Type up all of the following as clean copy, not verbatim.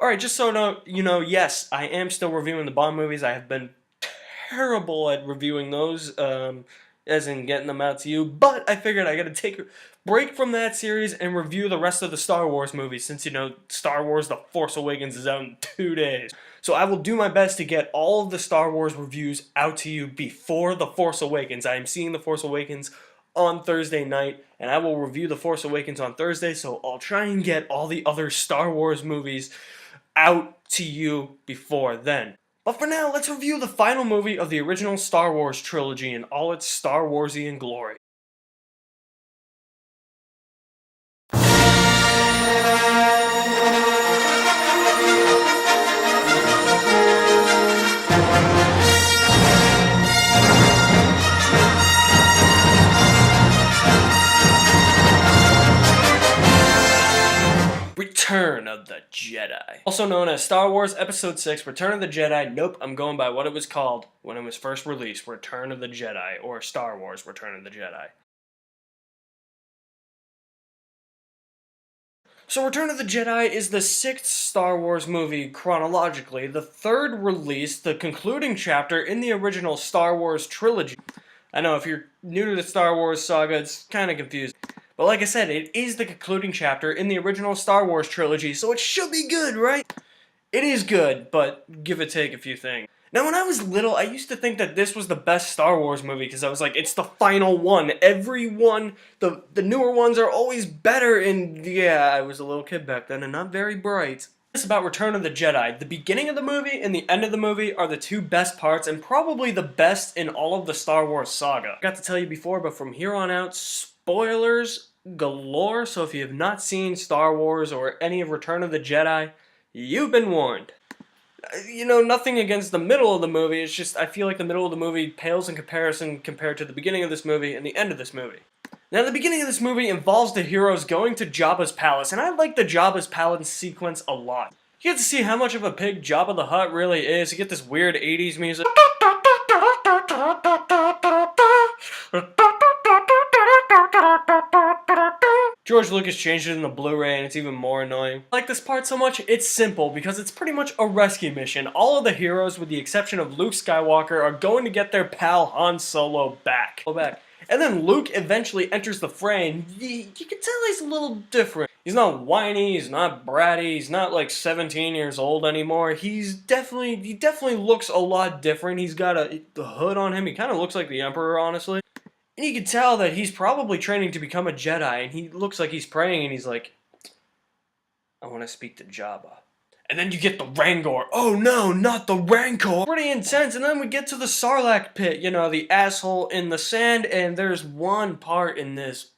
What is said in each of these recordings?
Alright, just so you know, yes, I am still reviewing the Bond movies. I have been terrible at reviewing those, as in getting them out to you, but I figured I gotta take a break from that series and review the rest of the Star Wars movies, since, Star Wars The Force Awakens is out in 2 days. So I will do my best to get all of the Star Wars reviews out to you before The Force Awakens. I am seeing The Force Awakens on Thursday night, and I will review The Force Awakens on Thursday, so I'll try and get all the other Star Wars movies out to you before then. But for now, let's review the final movie of the original Star Wars trilogy in all its Star Warsian glory. Return of the Jedi. Also known as Star Wars Episode 6, Return of the Jedi. Nope, I'm going by what it was called when it was first released, Return of the Jedi, or Star Wars Return of the Jedi. So Return of the Jedi is the 6th Star Wars movie chronologically, the 3rd release, the concluding chapter in the original Star Wars trilogy. I know, if you're new to the Star Wars saga, it's kind of confusing. But like I said, it is the concluding chapter in the original Star Wars trilogy, so it should be good, right? It is good, but give or take a few things. Now, when I was little, I used to think that this was the best Star Wars movie, because I was like, it's the final one. Every one, the newer ones are always better, and yeah, I was a little kid back then, and not very bright. It's about Return of the Jedi. The beginning of the movie and the end of the movie are the two best parts, and probably the best in all of the Star Wars saga. I got to tell you before, but from here on out, spoilers galore, so if you have not seen Star Wars or any of Return of the Jedi, you've been warned. Nothing against the middle of the movie, it's just I feel like the middle of the movie pales in comparison compared to the beginning of this movie and the end of this movie. Now, the beginning of this movie involves the heroes going to Jabba's palace, and I like the Jabba's palace sequence a lot. You get to see how much of a pig Jabba the Hutt really is. You get this weird 80s music. George Lucas changed it in the Blu-ray and it's even more annoying. I like this part so much, it's simple because it's pretty much a rescue mission. All of the heroes, with the exception of Luke Skywalker, are going to get their pal Han Solo back. And then Luke eventually enters the fray, and you can tell he's a little different. He's not whiny, he's not bratty, he's not like 17 years old anymore. He definitely looks a lot different. He's got the hood on him, he kind of looks like the Emperor, honestly. And you can tell that he's probably training to become a Jedi, and he looks like he's praying, and he's like, I want to speak to Jabba. And then you get the Rancor. Oh no, not the Rancor! Pretty intense, and then we get to the Sarlacc pit, the asshole in the sand, and there's one part in this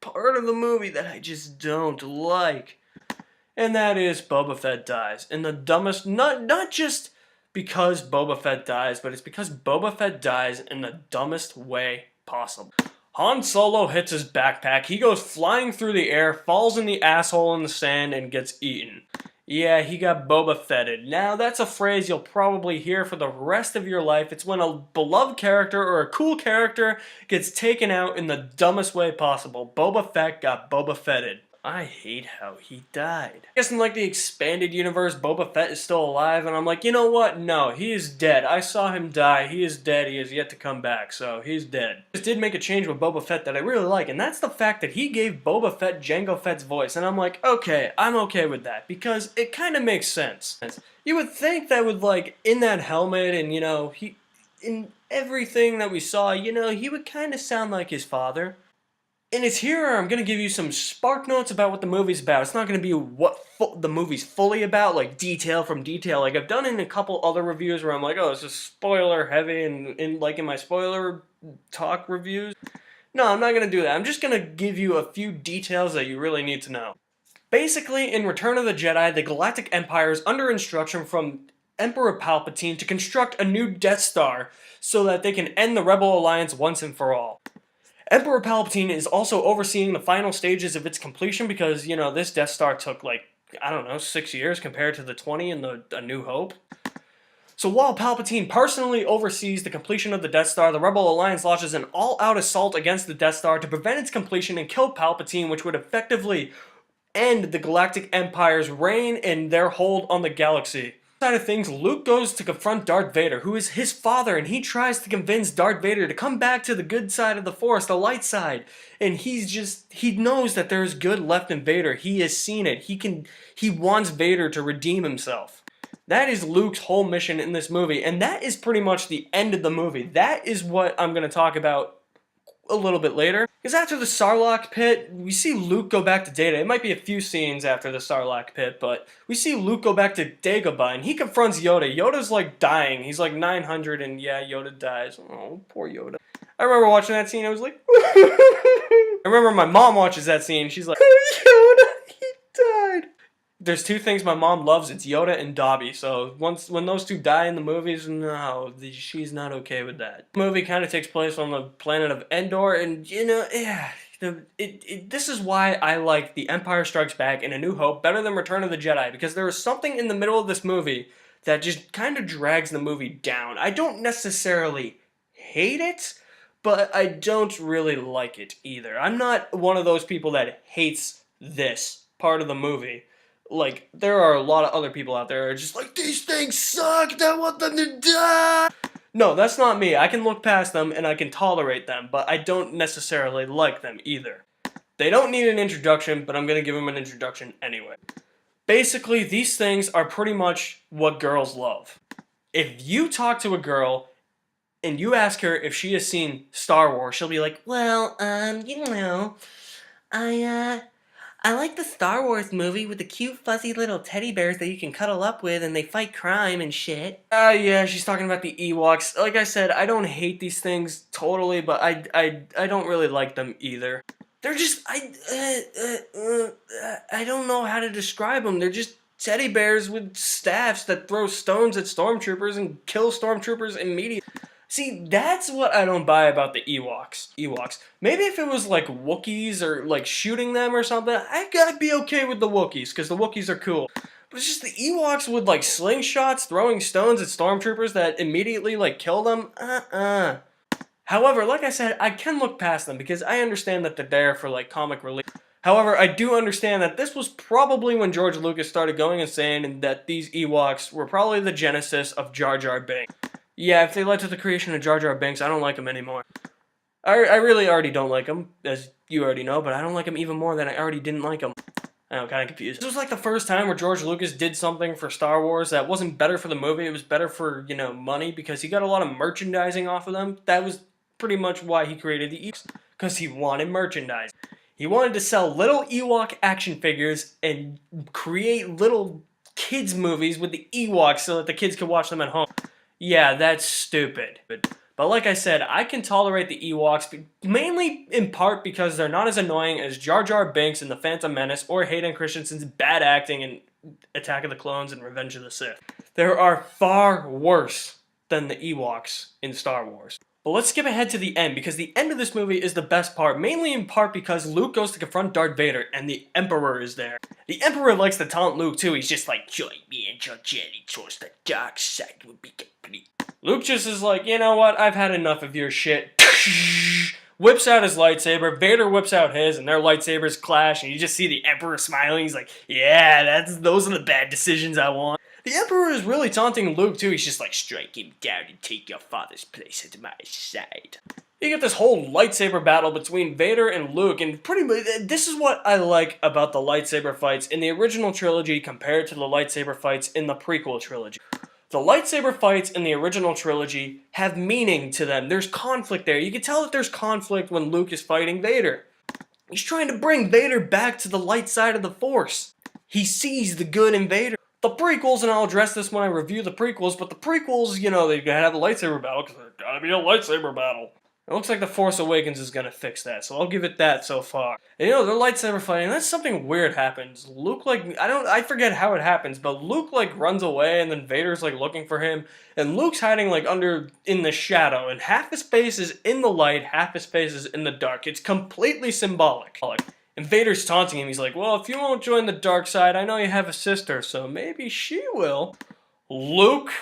part of the movie that I just don't like. And that is Boba Fett dies. In the dumbest, not just because Boba Fett dies, but it's because Boba Fett dies in the dumbest way possible. Han Solo hits his backpack, he goes flying through the air, falls in the asshole in the sand, and gets eaten. Yeah, he got Boba Fetted. Now, that's a phrase you'll probably hear for the rest of your life. It's when a beloved character or a cool character gets taken out in the dumbest way possible. Boba Fett got Boba Fetted. I hate how he died. I guess in like the expanded universe, Boba Fett is still alive, and I'm like, you know what? No, he is dead. I saw him die. He is dead. He has yet to come back, so he's dead. This did make a change with Boba Fett that I really like, and that's the fact that he gave Boba Fett Jango Fett's voice, and I'm like, okay, I'm okay with that, because it kind of makes sense. You would think that with, like, in that helmet, and, he, in everything that we saw, he would kind of sound like his father. And it's here I'm going to give you some spark notes about what the movie's about. It's not going to be what the movie's fully about, like detail from detail. Like I've done in a couple other reviews where I'm like, oh, this is spoiler heavy, and in my spoiler talk reviews. No, I'm not going to do that. I'm just going to give you a few details that you really need to know. Basically, in Return of the Jedi, the Galactic Empire is under instruction from Emperor Palpatine to construct a new Death Star so that they can end the Rebel Alliance once and for all. Emperor Palpatine is also overseeing the final stages of its completion because, this Death Star took, 6 years compared to the 20 in A New Hope. So while Palpatine personally oversees the completion of the Death Star, the Rebel Alliance launches an all-out assault against the Death Star to prevent its completion and kill Palpatine, which would effectively end the Galactic Empire's reign and their hold on the galaxy. Side of things, Luke goes to confront Darth Vader, who is his father, and he tries to convince Darth Vader to come back to the good side of the Force, the light side. And he knows that there's good left in Vader. He has seen it. He wants Vader to redeem himself. That is Luke's whole mission in this movie, and that is pretty much the end of the movie. That is what I'm going to talk about a little bit later. Because after the Sarlacc pit, we see Luke go back to Data. It might be a few scenes after the Sarlacc pit, but we see Luke go back to Dagobah, and he confronts Yoda. Yoda's like dying. He's like 900, and yeah, Yoda dies. Oh, poor Yoda. I remember watching that scene, I was like, I remember my mom watches that scene, she's like, Yoda, he died. There's two things my mom loves, it's Yoda and Dobby, so when those two die in the movies, no, she's not okay with that. The movie kind of takes place on the planet of Endor, and you know, yeah, this is why I like The Empire Strikes Back and A New Hope better than Return of the Jedi, because there is something in the middle of this movie that just kind of drags the movie down. I don't necessarily hate it, but I don't really like it either. I'm not one of those people that hates this part of the movie. Like, there are a lot of other people out there who are just like, these things suck, I want them to die! No, that's not me. I can look past them and I can tolerate them, but I don't necessarily like them either. They don't need an introduction, but I'm gonna give them an introduction anyway. Basically, these things are pretty much what girls love. If you talk to a girl and you ask her if she has seen Star Wars, she'll be like, well, you know, I like the Star Wars movie with the cute fuzzy little teddy bears that you can cuddle up with and they fight crime and shit. Yeah, she's talking about the Ewoks. Like I said, I don't hate these things totally, but I don't really like them either. They're just, I don't know how to describe them. They're just teddy bears with staffs that throw stones at stormtroopers and kill stormtroopers immediately. See, that's what I don't buy about the Ewoks. Maybe if it was like Wookiees or like shooting them or something, I'd be okay with the Wookiees, because the Wookiees are cool. But it's just the Ewoks with like slingshots, throwing stones at stormtroopers that immediately like kill them. However, like I said, I can look past them because I understand that they're there for like comic relief. However, I do understand that this was probably when George Lucas started going insane and that these Ewoks were probably the genesis of Jar Jar Binks. Yeah, if they led to the creation of Jar Jar Binks, I don't like him anymore. I really already don't like him, as you already know, but I don't like him even more than I already didn't like him. I'm kind of confused. This was like the first time where George Lucas did something for Star Wars that wasn't better for the movie, it was better for, you know, money, because he got a lot of merchandising off of them. That was pretty much why he created the Ewoks, because he wanted merchandise. He wanted to sell little Ewok action figures and create little kids movies with the Ewoks so that the kids could watch them at home. Yeah, that's stupid. But like I said, I can tolerate the Ewoks, mainly in part because they're not as annoying as Jar Jar Binks in The Phantom Menace or Hayden Christensen's bad acting in Attack of the Clones and Revenge of the Sith. There are far worse than the Ewoks in Star Wars. But let's skip ahead to the end, because the end of this movie is the best part, mainly in part because Luke goes to confront Darth Vader, and the Emperor is there. The Emperor likes to taunt Luke too, he's just like, join me and your journey towards the dark side will be complete. Luke just is like, you know what, I've had enough of your shit. Whips out his lightsaber, Vader whips out his, and their lightsabers clash, and you just see the Emperor smiling, he's like, yeah, those are the bad decisions I want. The Emperor is really taunting Luke too. He's just like, strike him down and take your father's place at my side. You get this whole lightsaber battle between Vader and Luke, and pretty much this is what I like about the lightsaber fights in the original trilogy compared to the lightsaber fights in the prequel trilogy. The lightsaber fights in the original trilogy have meaning to them. There's conflict there. You can tell that there's conflict when Luke is fighting Vader. He's trying to bring Vader back to the light side of the Force. He sees the good in Vader. The prequels, and I'll address this when I review the prequels, but the prequels, you know, they gotta have a lightsaber battle, because there's gotta be a lightsaber battle. It looks like The Force Awakens is gonna fix that, so I'll give it that so far. And you know, they're lightsaber fighting, that's something weird happens. Luke, like, I forget how it happens, but Luke, like, runs away, and then Vader's, like, looking for him, and Luke's hiding, like, in the shadow, and half his face is in the light, half his face is in the dark. It's completely symbolic. And Vader's taunting him. He's like, well, if you won't join the dark side, I know you have a sister, so maybe she will. Luke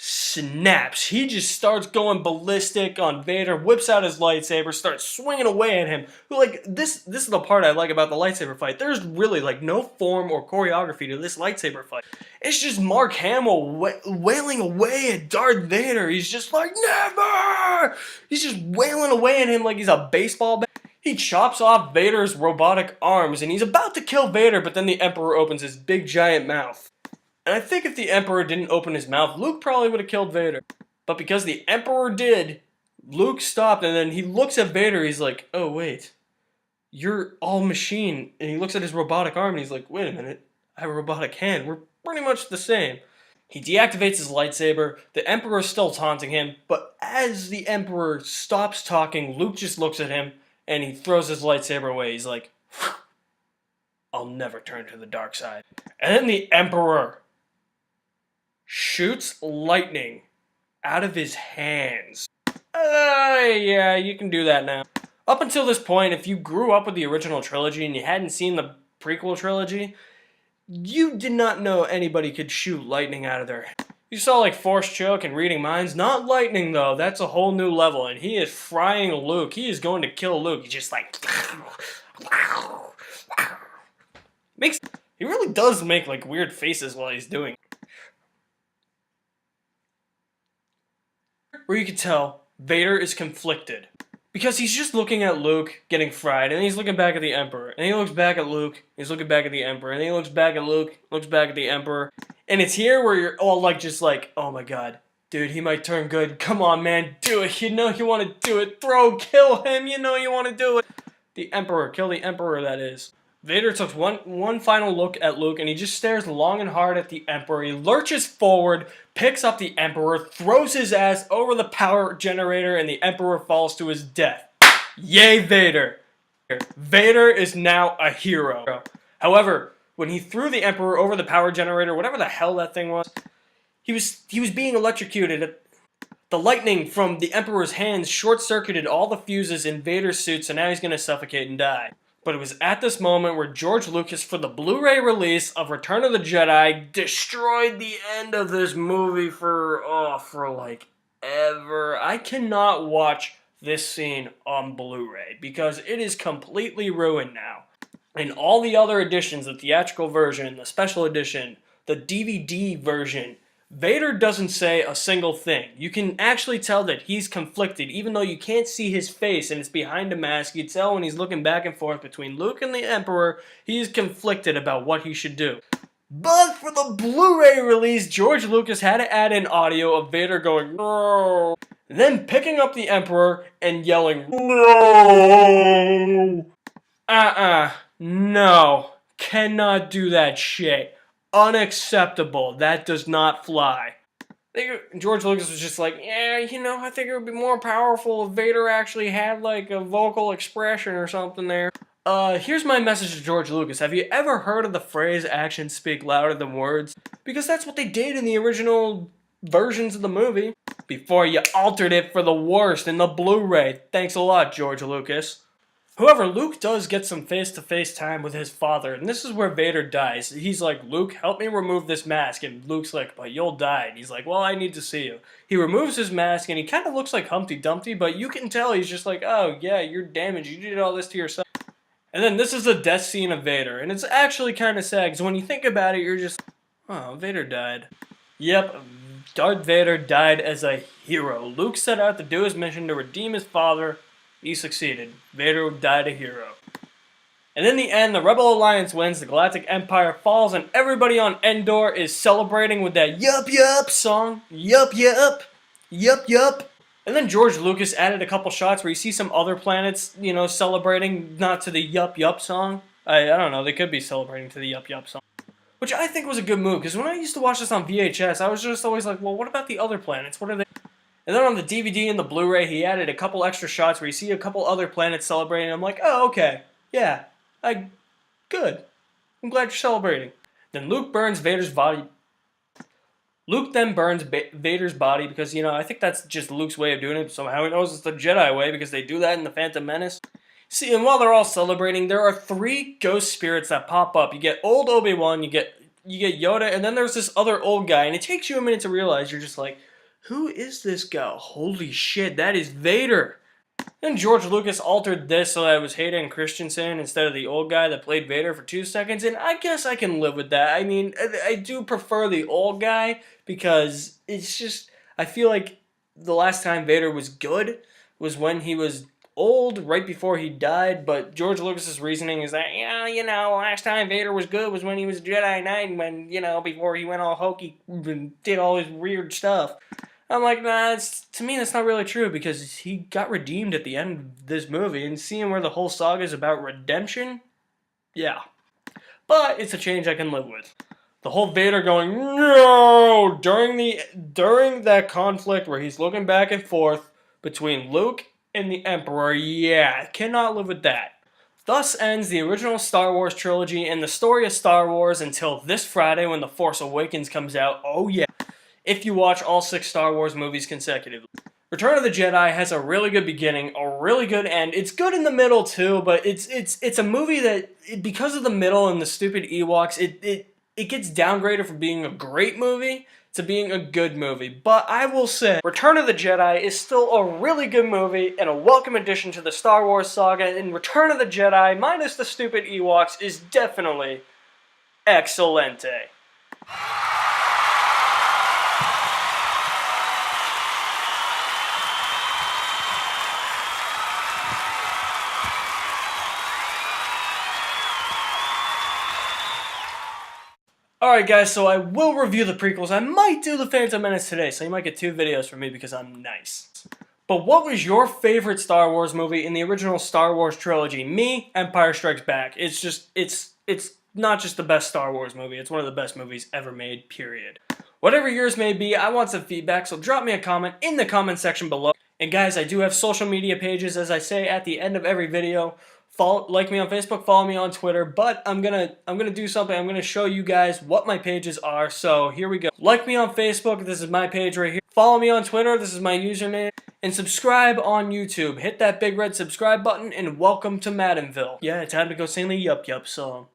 snaps. He just starts going ballistic on Vader, whips out his lightsaber, starts swinging away at him. Like, this is the part I like about the lightsaber fight. There's really, like, no form or choreography to this lightsaber fight. It's just Mark Hamill wailing away at Darth Vader. He's just like, never! He's just wailing away at him like he's a baseball bat. He chops off Vader's robotic arms, and he's about to kill Vader, but then the Emperor opens his big giant mouth. And I think if the Emperor didn't open his mouth, Luke probably would have killed Vader. But because the Emperor did, Luke stopped, and then he looks at Vader, he's like, oh wait, you're all machine. And he looks at his robotic arm, and he's like, wait a minute, I have a robotic hand. We're pretty much the same. He deactivates his lightsaber, the Emperor's still taunting him, but as the Emperor stops talking, Luke just looks at him, and he throws his lightsaber away. He's like, I'll never turn to the dark side. And then the Emperor shoots lightning out of his hands. Yeah, you can do that now. Up until this point, if you grew up with the original trilogy and you hadn't seen the prequel trilogy, you did not know anybody could shoot lightning out of their hands. You saw like Force Choke and reading minds, not lightning though, that's a whole new level, and he is frying Luke. He is going to kill Luke. He's just like... He really does make like weird faces while he's doing it. Where you can tell Vader is conflicted. Because he's just looking at Luke getting fried, and he's looking back at the Emperor, and he looks back at Luke, he's looking back at the Emperor, and he looks back at Luke, looks back at the Emperor. And it's here where you're all like, just like, oh my god, dude, he might turn good. Come on, man, do it. You know you want to do it. Kill him. You know you want to do it. The Emperor, kill the Emperor, that is. Vader took one final look at Luke, and he just stares long and hard at the Emperor. He lurches forward, picks up the Emperor, throws his ass over the power generator, and the Emperor falls to his death. Yay, Vader! Vader is now a hero. However, when he threw the Emperor over the power generator, whatever the hell that thing was, he was being electrocuted. The lightning from the Emperor's hands short-circuited all the fuses in Vader's suit, so now he's going to suffocate and die. But it was at this moment where George Lucas, for the Blu-ray release of Return of the Jedi, destroyed the end of this movie for like ever. I cannot watch this scene on Blu-ray because it is completely ruined now. In all the other editions, the theatrical version, the special edition, the DVD version, Vader doesn't say a single thing. You can actually tell that he's conflicted, even though you can't see his face and it's behind a mask. You tell when he's looking back and forth between Luke and the Emperor, he's conflicted about what he should do. But for the Blu-ray release, George Lucas had to add in audio of Vader going, no, then picking up the Emperor and yelling, no, no, cannot do that shit. Unacceptable. That does not fly. George Lucas was just like, yeah, you know, I think it would be more powerful if Vader actually had like a vocal expression or something there. Here's my message to George Lucas. Have you ever heard of the phrase actions speak louder than words? Because that's what they did in the original versions of the movie. Before you altered it for the worst in the Blu-ray. Thanks a lot, George Lucas. However, Luke does get some face-to-face time with his father, and this is where Vader dies. He's like, Luke, help me remove this mask, and Luke's like, but you'll die. And he's like, well, I need to see you. He removes his mask, and he kind of looks like Humpty Dumpty, but you can tell he's just like, oh, yeah, you're damaged. You did all this to yourself. And then this is the death scene of Vader, and it's actually kind of sad, because when you think about it, you're just, oh, Vader died. Yep, Darth Vader died as a hero. Luke set out to do his mission to redeem his father. He succeeded. Vader died a hero. And in the end, the Rebel Alliance wins, the Galactic Empire falls, and everybody on Endor is celebrating with that yup yup song. Yup yup. Yup yup. And then George Lucas added a couple shots where you see some other planets, you know, celebrating not to the yup yup song. I don't know, they could be celebrating to the yup yup song. Which I think was a good move, because when I used to watch this on VHS, I was just always like, well, what about the other planets? What are they? And then on the DVD and the Blu-ray, he added a couple extra shots where you see a couple other planets celebrating. I'm like, oh, okay. Yeah. Good. I'm glad you're celebrating. Then Luke burns Vader's body. Luke then burns Vader's body because, you know, I think that's just Luke's way of doing it. Somehow he knows it's the Jedi way because they do that in The Phantom Menace. See, and while they're all celebrating, there are 3 ghost spirits that pop up. You get old Obi-Wan, you get Yoda, and then there's this other old guy. And it takes you a minute to realize, you're just like, Who is this guy? Holy shit, that is Vader! And George Lucas altered this so that it was Hayden Christensen instead of the old guy that played Vader for 2 seconds, and I guess I can live with that. I mean, I do prefer the old guy because it's just, I feel like the last time Vader was good was when he was old, right before he died, but George Lucas's reasoning is that, yeah, last time Vader was good was when he was a Jedi Knight and when, before he went all hokey and did all his weird stuff. I'm like, nah, to me that's not really true because he got redeemed at the end of this movie, and seeing where the whole saga is about redemption, yeah. But it's a change I can live with. The whole Vader going, no, during that conflict where he's looking back and forth between Luke and the Emperor, yeah, cannot live with that. Thus ends the original Star Wars trilogy and the story of Star Wars until this Friday when The Force Awakens comes out, oh yeah, if you watch all 6 Star Wars movies consecutively. Return of the Jedi has a really good beginning, a really good end. It's good in the middle too, but it's a movie that, because of the middle and the stupid Ewoks, it gets downgraded from being a great movie to being a good movie. But I will say, Return of the Jedi is still a really good movie and a welcome addition to the Star Wars saga, and Return of the Jedi, minus the stupid Ewoks, is definitely excelente. Alright guys, so I will review the prequels. I might do The Phantom Menace today, so you might get 2 videos from me because I'm nice. But what was your favorite Star Wars movie in the original Star Wars trilogy? Me, Empire Strikes Back. It's not just the best Star Wars movie, it's one of the best movies ever made, period. Whatever yours may be, I want some feedback, so drop me a comment in the comment section below. And guys, I do have social media pages, as I say at the end of every video. Like me on Facebook, follow me on Twitter, but I'm gonna do something. I'm gonna show you guys what my pages are, so here we go. Like me on Facebook, this is my page right here. Follow me on Twitter, this is my username. And subscribe on YouTube. Hit that big red subscribe button, and welcome to Maddenville. Yeah, time to go sing the Yup Yup song.